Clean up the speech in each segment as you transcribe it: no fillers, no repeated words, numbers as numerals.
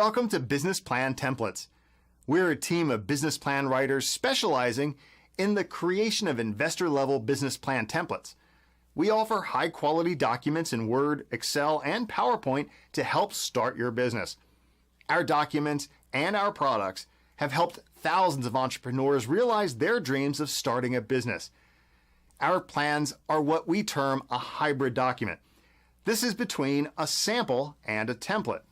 Welcome to Business Plan Templates. We're a team of business plan writers specializing in the creation of investor-level business plan templates. We offer high-quality documents in Word, Excel, and PowerPoint to help start your business. Our documents and our products have helped thousands of entrepreneurs realize their dreams of starting a business. Our plans are what we term a hybrid document. This is between a sample and a template.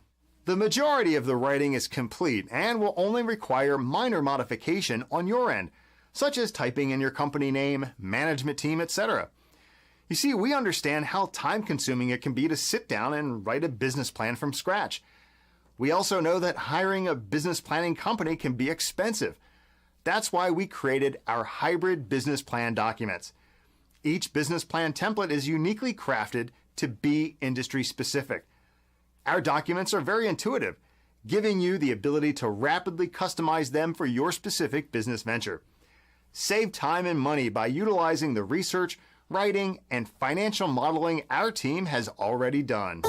The majority of the writing is complete and will only require minor modification on your end, such as typing in your company name, management team, etc. You see, we understand how time-consuming it can be to sit down and write a business plan from scratch. We also know that hiring a business planning company can be expensive. That's why we created our hybrid business plan documents. Each business plan template is uniquely crafted to be industry specific. Our documents are very intuitive, giving you the ability to rapidly customize them for your specific business venture. Save time and money by utilizing the research, writing, and financial modeling our team has already done.